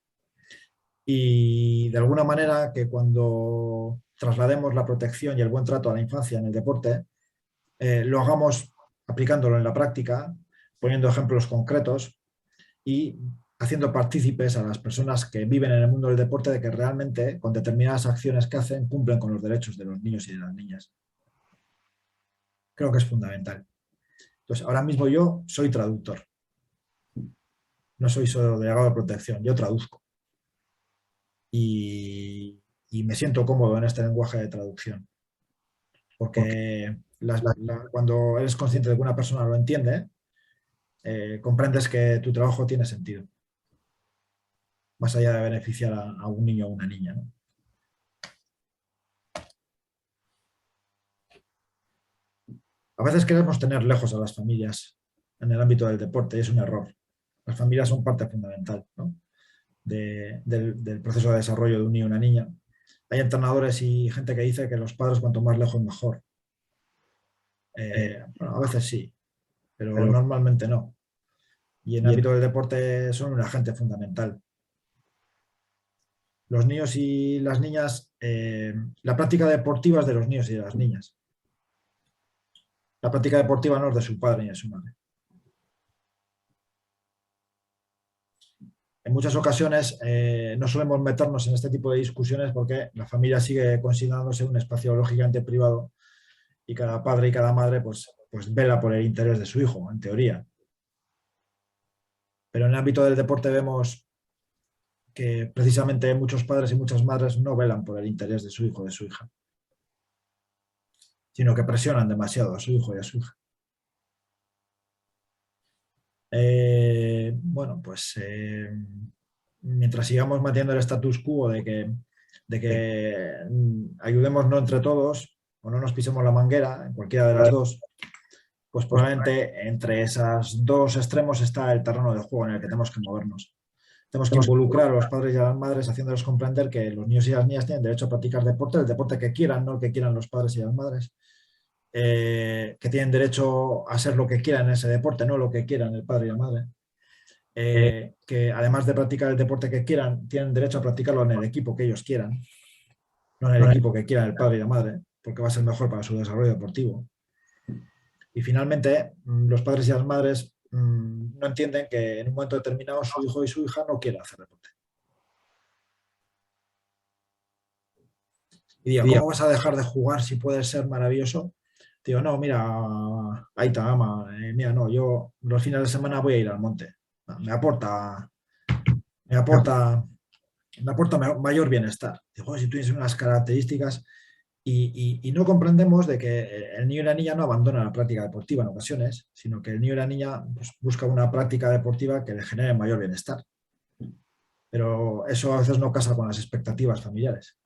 Y de alguna manera que cuando traslademos la protección y el buen trato a la infancia en el deporte, lo hagamos aplicándolo en la práctica, poniendo ejemplos concretos y haciendo partícipes a las personas que viven en el mundo del deporte de que realmente con determinadas acciones que hacen cumplen con los derechos de los niños y de las niñas. Creo que es fundamental. Entonces, ahora mismo yo soy traductor. No soy solo delegado de protección, yo traduzco. Y me siento cómodo en este lenguaje de traducción. Porque cuando eres consciente de que una persona lo entiende, comprendes que tu trabajo tiene sentido. Más allá de beneficiar a un niño o una niña, ¿no? A veces queremos tener lejos a las familias en el ámbito del deporte y es un error. Las familias son parte fundamental, ¿no? del proceso de desarrollo de un niño o una niña. Hay entrenadores y gente que dice que los padres cuanto más lejos mejor. Bueno, a veces sí, pero normalmente no. Y en el ámbito del deporte son un agente fundamental. Los niños y las niñas, la práctica deportiva es de los niños y de las niñas. La práctica deportiva no es de su padre ni de su madre. En muchas ocasiones no solemos meternos en este tipo de discusiones porque la familia sigue considerándose un espacio lógicamente privado y cada padre y cada madre pues vela por el interés de su hijo, en teoría. Pero en el ámbito del deporte vemos que precisamente muchos padres y muchas madres no velan por el interés de su hijo o de su hija, sino que presionan demasiado a su hijo y a su hija. Bueno, pues mientras sigamos manteniendo el status quo de que ayudemos no entre todos o no nos pisemos la manguera, en cualquiera de las dos, pues probablemente entre esos dos extremos está el terreno de juego en el que tenemos que movernos. Tenemos que involucrar a los padres y a las madres haciéndoles comprender que los niños y las niñas tienen derecho a practicar deporte, el deporte que quieran, no el que quieran los padres y las madres. Que tienen derecho a ser lo que quieran en ese deporte, no lo que quieran el padre y la madre. Que además de practicar el deporte que quieran, tienen derecho a practicarlo en el equipo que ellos quieran, no en el equipo que quieran el padre y la madre, porque va a ser mejor para su desarrollo deportivo. Y finalmente, los padres y las madres no entienden que en un momento determinado su hijo y su hija no quieran hacer deporte. Y digo, ¿cómo vas a dejar de jugar si puedes ser maravilloso? Digo, no, mira, Aita, ama, mira, no, yo los fines de semana voy a ir al monte. Me aporta mayor bienestar. Digo, si tú tienes unas características y no comprendemos de que el niño y la niña no abandonan la práctica deportiva en ocasiones, sino que el niño y la niña pues, buscan una práctica deportiva que le genere mayor bienestar. Pero eso a veces no casa con las expectativas familiares.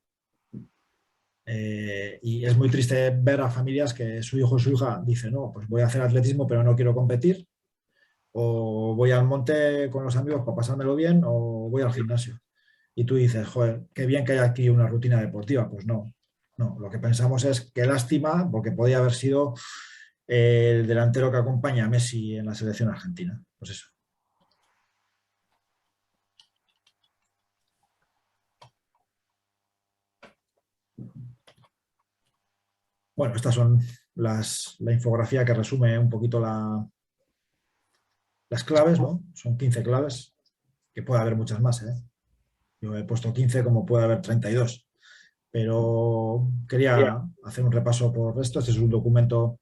Y es muy triste ver a familias que su hijo o su hija dice, no, pues voy a hacer atletismo pero no quiero competir, o voy al monte con los amigos para pasármelo bien, o voy al gimnasio. Y tú dices, joder, qué bien que haya aquí una rutina deportiva. Pues no, lo que pensamos es qué lástima, porque podía haber sido el delantero que acompaña a Messi en la selección argentina. Pues eso. Bueno, estas son la infografía que resume un poquito las claves, ¿no? Son 15 claves, que puede haber muchas más, ¿eh? Yo he puesto 15 como puede haber 32, pero quería hacer un repaso por esto. Este es un documento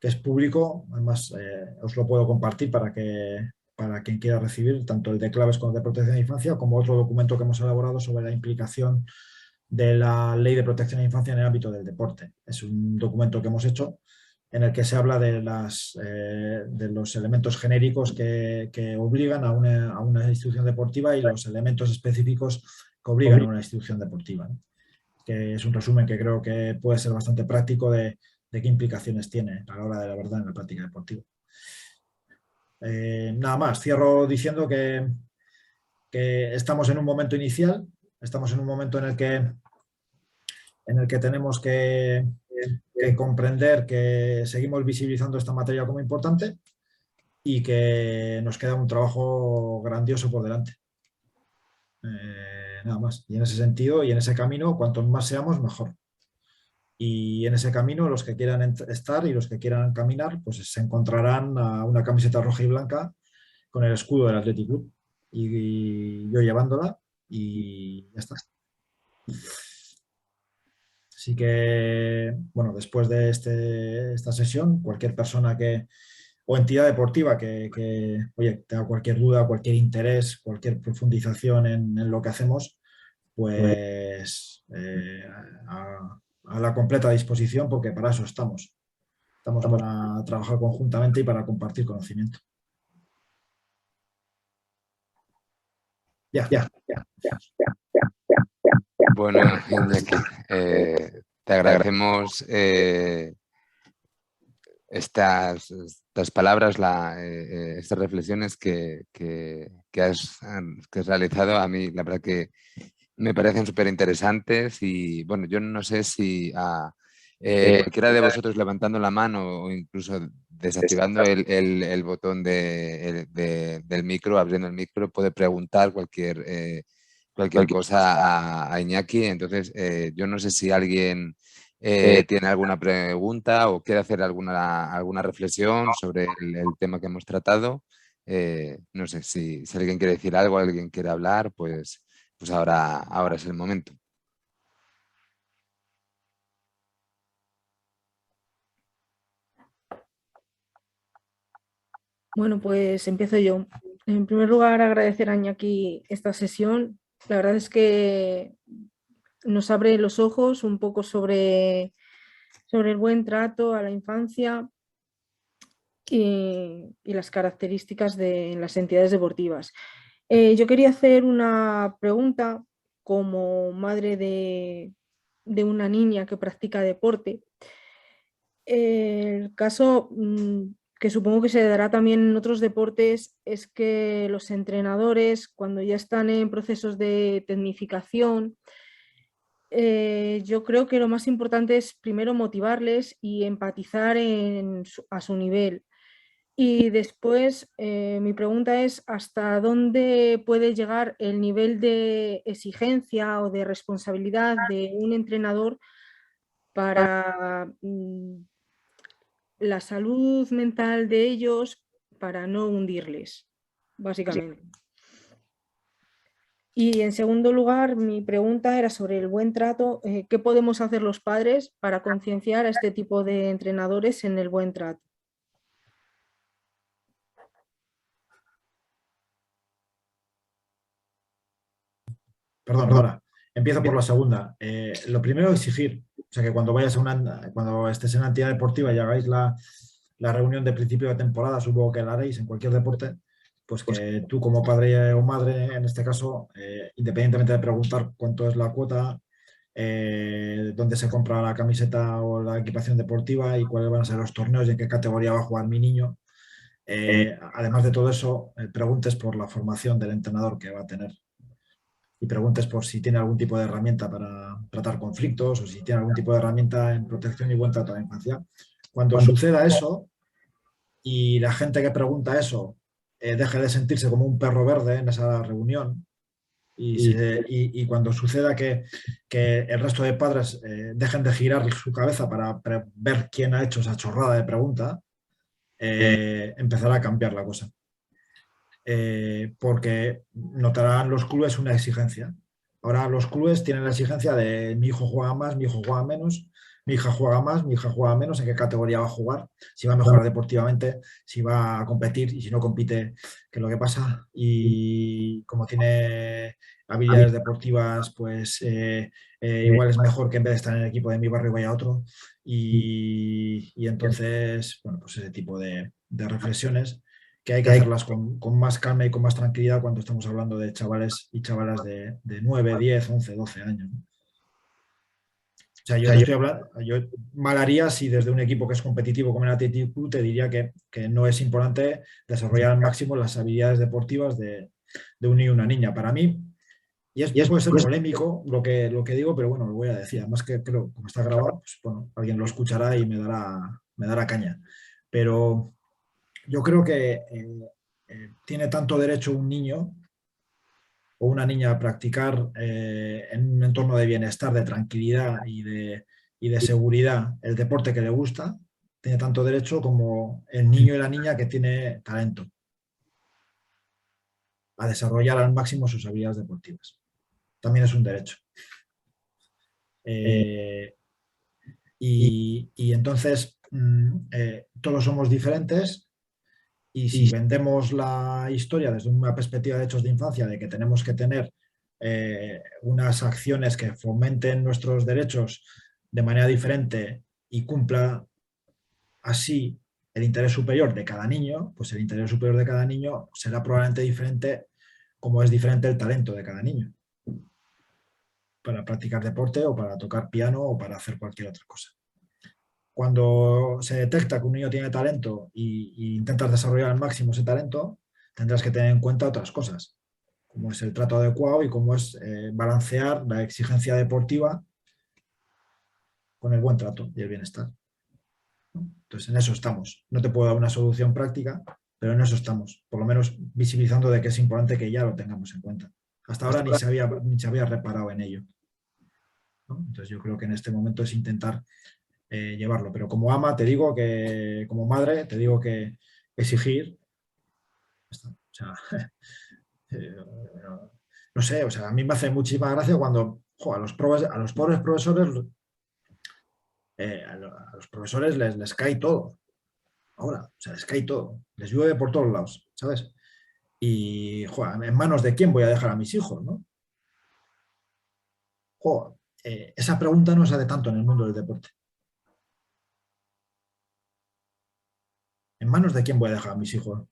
que es público. Además, os lo puedo compartir para quien quiera recibir, tanto el de claves como el de protección de infancia, como otro documento que hemos elaborado sobre la implicación de la Ley de Protección de Infancia en el ámbito del deporte. Es un documento que hemos hecho en el que se habla de los elementos genéricos que obligan a una institución deportiva y los elementos específicos que obligan a una institución deportiva, ¿no? Que es un resumen que creo que puede ser bastante práctico de qué implicaciones tiene a la hora de la verdad en la práctica deportiva. Nada más, cierro diciendo que estamos en un momento inicial, estamos en un momento en el que tenemos que comprender que seguimos visibilizando esta materia como importante y que nos queda un trabajo grandioso por delante. Nada más. Y en ese sentido y en ese camino, cuantos más seamos, mejor. Y en ese camino, los que quieran estar y los que quieran caminar, pues se encontrarán a una camiseta roja y blanca con el escudo del Athletic Club. Y yo llevándola y ya está. Así que, bueno, después de esta sesión, cualquier persona o entidad deportiva oye, tenga cualquier duda, cualquier interés, cualquier profundización en lo que hacemos, pues a la completa disposición, porque para eso estamos. Estamos para trabajar conjuntamente y para compartir conocimiento. Ya. Bueno, Iñaki, te agradecemos estas palabras, estas reflexiones que has realizado. A mí, la verdad que me parecen súper interesantes y, bueno, yo no sé si cualquiera de vosotros levantando la mano o incluso desactivando el botón del micro, abriendo el micro, puede preguntar cualquier cosa a Iñaki. Entonces, yo no sé si alguien tiene alguna pregunta o quiere hacer alguna reflexión sobre el tema que hemos tratado. No sé si alguien quiere decir algo, alguien quiere hablar, pues ahora es el momento. Bueno, pues empiezo yo. En primer lugar, agradecer a Iñaki esta sesión. La verdad es que nos abre los ojos un poco sobre el buen trato a la infancia y las características de las entidades deportivas. Yo quería hacer una pregunta como madre de una niña que practica deporte. El caso que supongo que se dará también en otros deportes es que los entrenadores, cuando ya están en procesos de tecnificación, yo creo que lo más importante es primero motivarles y empatizar a su nivel. Y después, mi pregunta es, ¿hasta dónde puede llegar el nivel de exigencia o de responsabilidad de un entrenador para la salud mental de ellos, para no hundirles, básicamente? Y en segundo lugar, mi pregunta era sobre el buen trato. ¿Qué podemos hacer los padres para concienciar a este tipo de entrenadores en el buen trato? Perdón, Nora. Empiezo por la segunda. Lo primero, exigir. O sea, que cuando cuando estés en una entidad deportiva y hagáis la reunión de principio de temporada, supongo que la haréis en cualquier deporte, pues que tú como padre o madre, en este caso, independientemente de preguntar cuánto es la cuota, dónde se compra la camiseta o la equipación deportiva y cuáles van a ser los torneos y en qué categoría va a jugar mi niño, además de todo eso, preguntes por la formación del entrenador que va a tener y preguntes por si tiene algún tipo de herramienta para tratar conflictos o si tiene algún tipo de herramienta en protección y buen trato a la infancia. Cuando suceda eso y la gente que pregunta eso deje de sentirse como un perro verde en esa reunión y cuando suceda que el resto de padres dejen de girar su cabeza para ver quién ha hecho esa chorrada de pregunta, empezará a cambiar la cosa. Porque notarán los clubes una exigencia. Ahora los clubes tienen la exigencia de mi hijo juega más, mi hijo juega menos, Mi hija juega más, mi hija juega menos, en qué categoría va a jugar, si va a mejorar deportivamente, si va a competir y si no compite, qué es lo que pasa. Y como tiene habilidades deportivas, pues igual es mejor que en vez de estar en el equipo de mi barrio vaya a otro. Y entonces, bueno, pues ese tipo de reflexiones que hay que hacerlas con más calma y con más tranquilidad cuando estamos hablando de chavales y chavalas de 9, 10, 11, 12 años, ¿no? O sea, yo te estoy hablando, yo mal haría si desde un equipo que es competitivo como el Athletic Club te diría que no es importante desarrollar al máximo las habilidades deportivas de un niño y una niña. Para mí, puede ser polémico lo que digo, pero bueno, lo voy a decir. Además que creo, como está grabado, pues bueno, alguien lo escuchará y me dará caña. Pero yo creo que tiene tanto derecho un niño o una niña a practicar en un entorno de bienestar, de tranquilidad y de seguridad el deporte que le gusta, tiene tanto derecho como el niño y la niña que tiene talento a desarrollar al máximo sus habilidades deportivas. También es un derecho. Eh, y entonces todos somos diferentes y si vendemos la historia desde una perspectiva de hechos de infancia, de que tenemos que tener unas acciones que fomenten nuestros derechos de manera diferente y cumpla así el interés superior de cada niño, pues el interés superior de cada niño será probablemente diferente como es diferente el talento de cada niño para practicar deporte o para tocar piano o para hacer cualquier otra cosa. Cuando se detecta que un niño tiene talento y intentas desarrollar al máximo ese talento, tendrás que tener en cuenta otras cosas, como es el trato adecuado y cómo es balancear la exigencia deportiva con el buen trato y el bienestar, ¿no? Entonces, en eso estamos. No te puedo dar una solución práctica, pero en eso estamos, por lo menos visibilizando de que es importante que ya lo tengamos en cuenta. Hasta ahora ni se había reparado en ello, ¿no? Entonces, yo creo que en este momento es intentar llevarlo. Pero como ama, te digo que, como madre, te digo que exigir, o sea, eh, no sé, o sea, a mí me hace muchísima gracia cuando a los pobres profesores, a los profesores les cae todo. Ahora, o sea, les cae todo, les llueve por todos lados, ¿sabes? Y, joder, ¿en manos de quién voy a dejar a mis hijos, no? Joder, esa pregunta no se hace tanto en el mundo del deporte. ¿En manos de quién voy a dejar a mis hijos?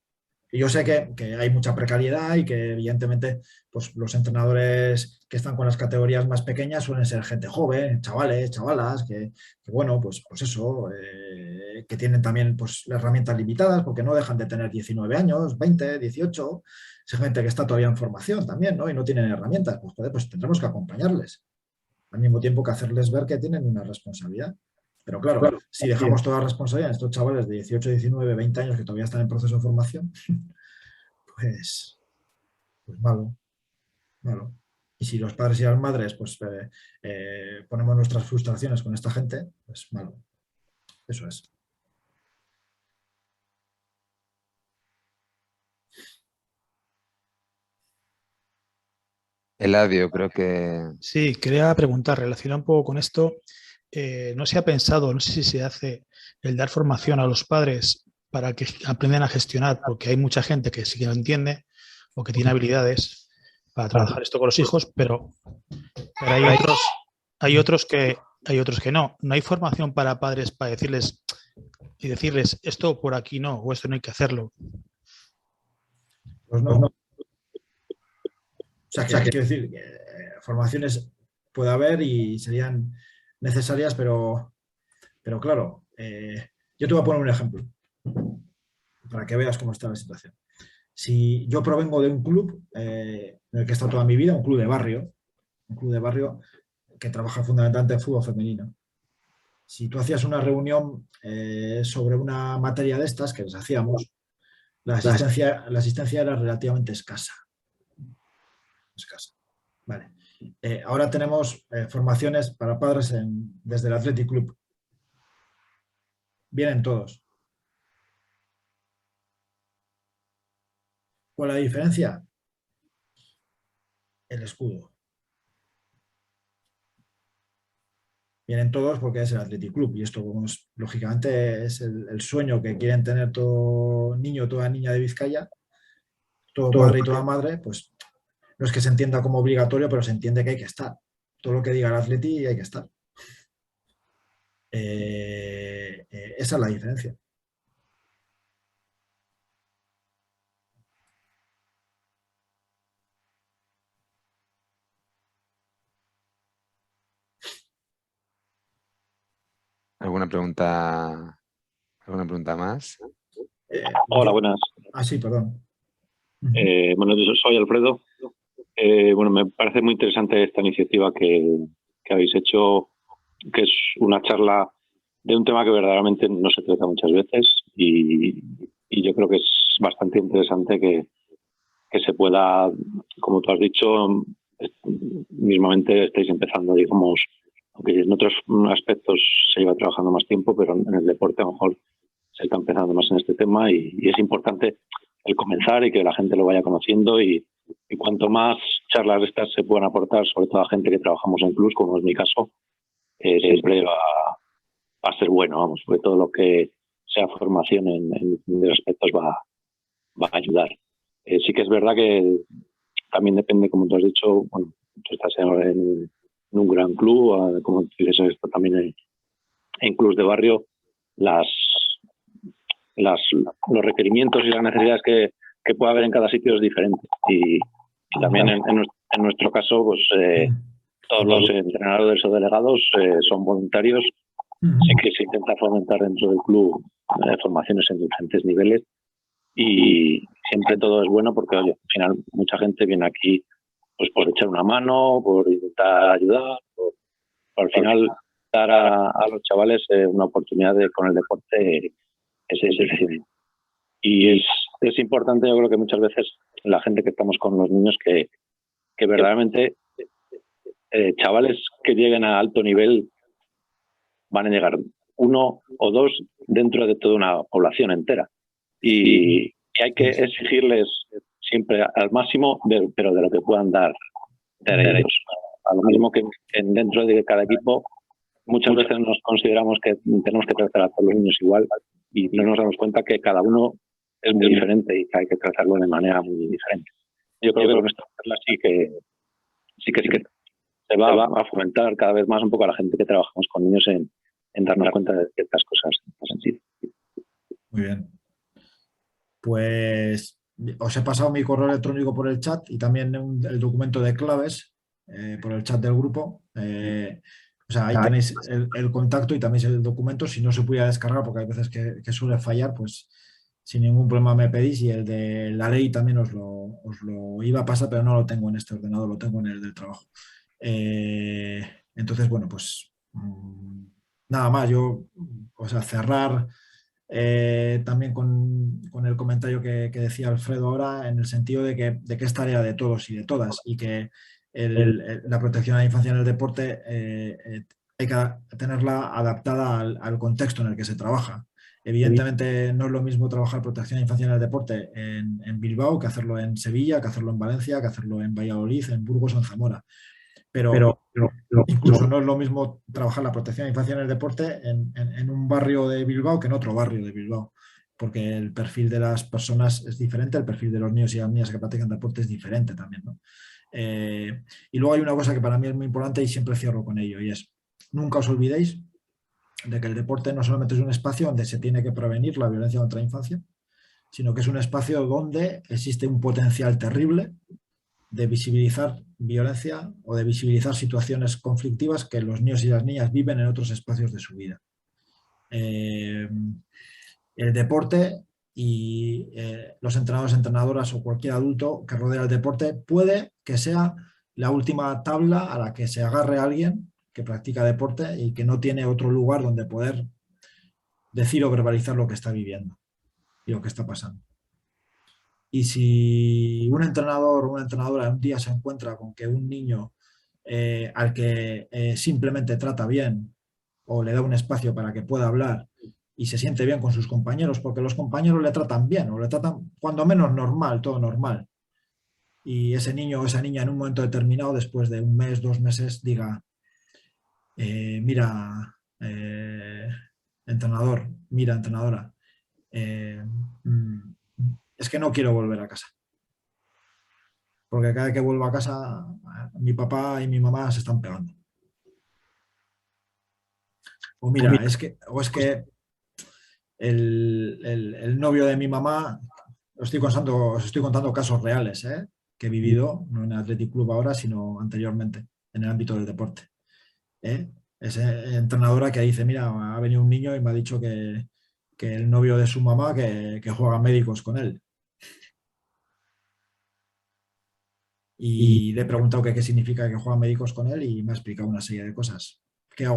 Y yo sé que hay mucha precariedad y que evidentemente pues, los entrenadores que están con las categorías más pequeñas suelen ser gente joven, chavales, chavalas, que bueno, pues eso, que tienen también pues, las herramientas limitadas porque no dejan de tener 19 años, 20, 18, es gente que está todavía en formación también, ¿no? Y no tienen herramientas, pues, joder, pues tendremos que acompañarles, al mismo tiempo que hacerles ver que tienen una responsabilidad. Pero claro, si dejamos toda la responsabilidad a estos chavales de 18, 19, 20 años que todavía están en proceso de formación, pues malo, malo. Y si los padres y las madres pues ponemos nuestras frustraciones con esta gente, pues malo. Eso es. Eladio, creo que Sí, quería preguntar, relacionado un poco con esto, no se ha pensado, no sé si se hace el dar formación a los padres para que aprendan a gestionar, porque hay mucha gente que sí que lo entiende o que tiene habilidades para trabajar esto con los hijos, pero hay otros que no. No hay formación para padres para decirles esto por aquí no, o esto no hay que hacerlo. Pues no. O sea, que quiero decir, que formaciones puede haber y serían necesarias, pero claro, yo te voy a poner un ejemplo para que veas cómo está la situación. Si yo provengo de un club en el que he estado toda mi vida, un club de barrio que trabaja fundamentalmente en fútbol femenino. Si tú hacías una reunión sobre una materia de estas que les hacíamos, la asistencia era relativamente escasa. Escasa. Vale. Ahora tenemos formaciones para padres desde el Athletic Club. Vienen todos. ¿Cuál es la diferencia? El escudo. Vienen todos porque es el Athletic Club y esto, como lógicamente, es el sueño que quieren tener todo niño, toda niña de Vizcaya, todo padre y toda madre, pues no es que se entienda como obligatorio, pero se entiende que hay que estar. Todo lo que diga el Athletic hay que estar. Esa es la diferencia. ¿Alguna pregunta más? Hola, buenas. Sí, perdón. Bueno, yo soy Alfredo. Bueno, me parece muy interesante esta iniciativa que habéis hecho, que es una charla de un tema que verdaderamente no se trata muchas veces y yo creo que es bastante interesante que se pueda, como tú has dicho, mismamente estáis empezando, digamos, aunque en otros aspectos se lleva trabajando más tiempo, pero en el deporte a lo mejor se está empezando más en este tema y es importante el comenzar y que la gente lo vaya conociendo y cuanto más charlas de estas se puedan aportar, sobre todo a gente que trabajamos en clubs, como es mi caso, siempre va a ser bueno, vamos, porque todo lo que sea formación en aspectos va a ayudar. Sí que es verdad que también depende, como tú has dicho, bueno, tú estás en un gran club, como tú dices, esto también en clubs de barrio, los requerimientos y las necesidades que pueda haber en cada sitio es diferente. Y también en nuestro caso, pues todos los entrenadores o delegados son voluntarios. Sé que se intenta fomentar dentro del club formaciones en diferentes niveles y siempre todo es bueno porque, oye, al final mucha gente viene aquí pues por echar una mano, por intentar ayudar, por al final dar a los chavales una oportunidad con el deporte es decisivo. Y es importante, yo creo que muchas veces la gente que estamos con los niños que verdaderamente chavales que lleguen a alto nivel van a llegar uno o dos dentro de toda una población entera. Y hay que exigirles siempre al máximo, pero de lo que puedan dar ellos. A lo mismo que dentro de cada equipo, muchas veces nos consideramos que tenemos que tratar a todos los niños igual y no nos damos cuenta que cada uno es muy diferente y que hay que tratarlo de manera muy diferente. Yo creo que con esta charla sí que se va a fomentar cada vez más un poco a la gente que trabajamos con niños en darnos cuenta de ciertas cosas más sencillas. Muy bien. Pues os he pasado mi correo electrónico por el chat y también el documento de claves por el chat del grupo. O sea, ahí tenéis el contacto y también el documento. Si no se pudiera descargar, porque hay veces que suele fallar, pues sin ningún problema me pedís. Y el de la ley también os lo iba a pasar, pero no lo tengo en este ordenador, lo tengo en el del trabajo. Entonces, bueno, pues nada más. Yo, o sea, cerrar también con el comentario que decía Alfredo ahora, en el sentido de que es tarea de todos y de todas y que la protección a la infancia en el deporte hay que tenerla adaptada al contexto en el que se trabaja. Evidentemente no es lo mismo trabajar protección a la infancia en el deporte en Bilbao que hacerlo en Sevilla, que hacerlo en Valencia, que hacerlo en Valladolid, en Burgos o en Zamora. Pero incluso no es lo mismo trabajar la protección de la infancia en el deporte en un barrio de Bilbao que en otro barrio de Bilbao, porque el perfil de las personas es diferente, el perfil de los niños y las niñas que practican deporte es diferente también, ¿no? Y luego hay una cosa que para mí es muy importante y siempre cierro con ello, y es: nunca os olvidéis de que el deporte no solamente es un espacio donde se tiene que prevenir la violencia contra la infancia, sino que es un espacio donde existe un potencial terrible de visibilizar violencia o de visibilizar situaciones conflictivas que los niños y las niñas viven en otros espacios de su vida. El deporte y los entrenadores, entrenadoras o cualquier adulto que rodea el deporte puede que sea la última tabla a la que se agarre alguien que practica deporte y que no tiene otro lugar donde poder decir o verbalizar lo que está viviendo y lo que está pasando. Y si un entrenador o una entrenadora un día se encuentra con que un niño al que simplemente trata bien o le da un espacio para que pueda hablar y se siente bien con sus compañeros, porque los compañeros le tratan bien o le tratan cuando menos normal, todo normal, y ese niño o esa niña en un momento determinado, después de un mes, 2 meses, diga: Mira, entrenador, mira, entrenadora, mm, es que no quiero volver a casa. Porque cada vez que vuelvo a casa, mi papá y mi mamá se están pegando. O mira, es que el novio de mi mamá, os estoy contando casos reales, que he vivido, no en el Athletic Club ahora, sino anteriormente, en el ámbito del deporte. Es entrenadora que dice, mira, ha venido un niño y me ha dicho que el novio de su mamá que juega médicos con él. Y le he preguntado qué significa que juega médicos con él y me ha explicado una serie de cosas. ¿Qué hago?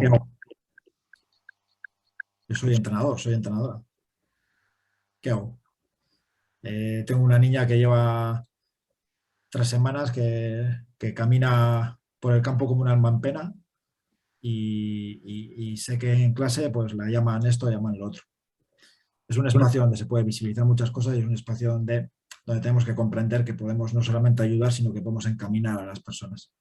Yo soy entrenador, soy entrenadora. ¿Qué hago? Tengo una niña que lleva 3 semanas que camina por el campo como una alma en pena y sé que en clase pues la llaman esto, llaman lo otro. Es un espacio donde se puede visibilizar muchas cosas y es un espacio donde tenemos que comprender que podemos no solamente ayudar, sino que podemos encaminar a las personas.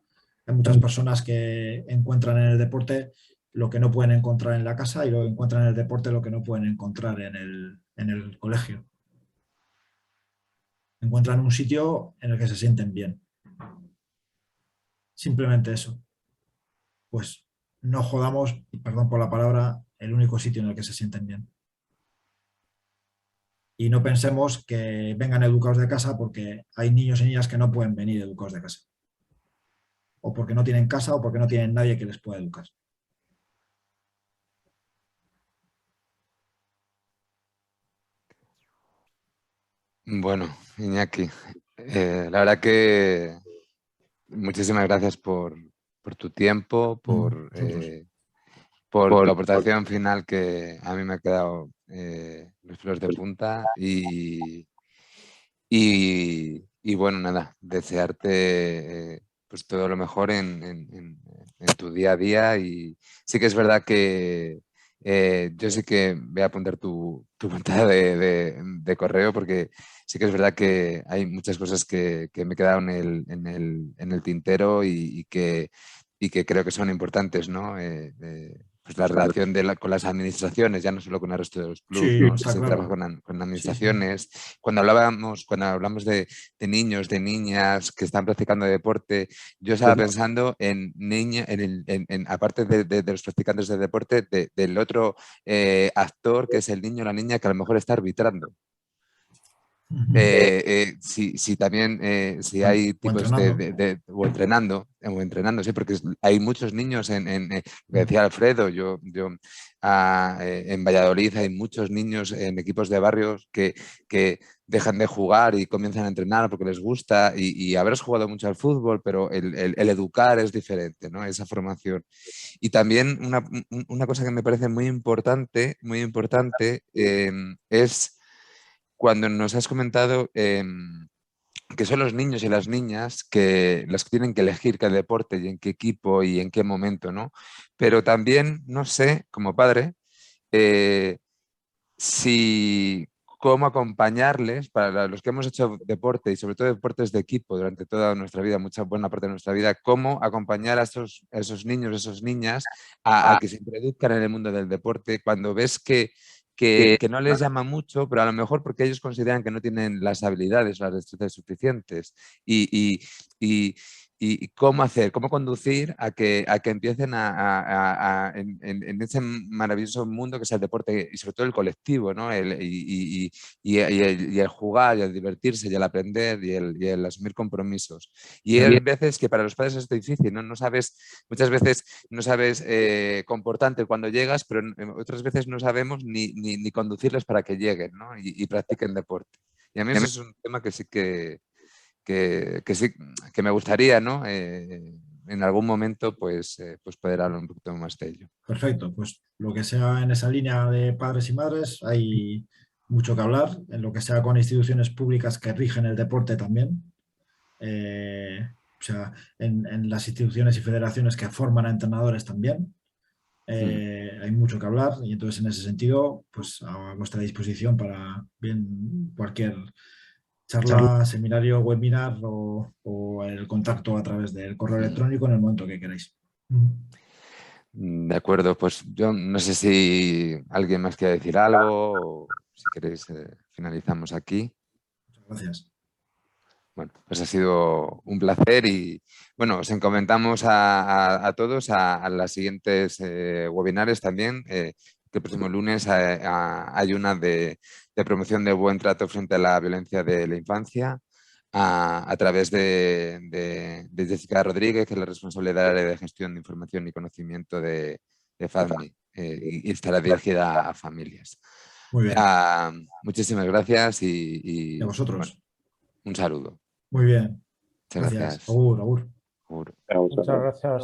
Hay muchas personas que encuentran en el deporte lo que no pueden encontrar en la casa y lo encuentran en el deporte lo que no pueden encontrar en el colegio. Encuentran un sitio en el que se sienten bien. Simplemente eso. Pues no jodamos, y perdón por la palabra, el único sitio en el que se sienten bien. Y no pensemos que vengan educados de casa porque hay niños y niñas que no pueden venir educados de casa. O porque no tienen casa o porque no tienen nadie que les pueda educar. Bueno, Iñaki, la verdad que muchísimas gracias por tu tiempo, por la aportación final que a mí me ha quedado los pelos de punta y bueno, nada, desearte pues todo lo mejor en tu día a día y sí que es verdad que yo sí que voy a apuntar tu cuenta de correo porque sí que es verdad que hay muchas cosas que me quedaron en el tintero y que creo que son importantes, ¿no? Pues la relación con las administraciones, ya no solo con el resto de los clubes, Sí, ¿no? está Se claro. trabaja con Sí, sí. administraciones. Cuando hablamos de niños, de niñas que están practicando deporte, yo estaba pensando en niños, aparte de los practicantes de deporte, del otro actor que es el niño o la niña que a lo mejor está arbitrando. Si también si hay O tipos entrenando. o entrenando, sí, porque hay muchos niños lo que decía Alfredo, yo en Valladolid hay muchos niños en equipos de barrios que dejan de jugar y comienzan a entrenar porque les gusta y habrás jugado mucho al fútbol, pero el educar es diferente, ¿no? Esa formación. Y también una cosa que me parece muy importante es cuando nos has comentado que son los niños y las niñas que los que tienen que elegir qué deporte y en qué equipo y en qué momento, ¿no? Pero también, no sé, como padre, si cómo acompañarles, para los que hemos hecho deporte y sobre todo deportes de equipo durante toda nuestra vida, mucha buena parte de nuestra vida, cómo acompañar a esos niños, esas niñas a que se introduzcan en el mundo del deporte cuando ves que no les llama mucho, pero a lo mejor porque ellos consideran que no tienen las habilidades, las destrezas suficientes y cómo hacer, cómo conducir a que empiecen en ese maravilloso mundo que es el deporte y sobre todo el colectivo, ¿no? Y el jugar y el divertirse y el aprender y el asumir compromisos. Y hay veces que para los padres es difícil, ¿no? Muchas veces no sabes comportarte cuando llegas, pero otras veces no sabemos ni conducirles para que lleguen, ¿no? Y practiquen deporte. Y a mí eso es un tema que sí que sí, que me gustaría, ¿no? En algún momento pues poder hablar un poquito más de ello. Perfecto, pues lo que sea en esa línea de padres y madres, hay mucho que hablar, en lo que sea con instituciones públicas que rigen el deporte también. O sea, en las instituciones y federaciones que forman a entrenadores también. Hay mucho que hablar y entonces en ese sentido, pues a vuestra disposición para bien cualquier charla, seminario, webinar o el contacto a través del correo electrónico en el momento que queráis. De acuerdo, pues yo no sé si alguien más quiere decir algo o si queréis finalizamos aquí. Muchas gracias. Bueno, pues ha sido un placer y bueno, os encomendamos a todos a las siguientes webinars también. Que el próximo lunes hay una de promoción de buen trato frente a la violencia de la infancia a través de Jessica Rodríguez, que es la responsable del área de gestión de información y conocimiento de FADMI y estará dirigida a familias. Muy bien. Muchísimas gracias y a vosotros. Bueno, un saludo. Muy bien. Muchas Gracias. gracias. Agur, agur. Agur. Muchas gracias.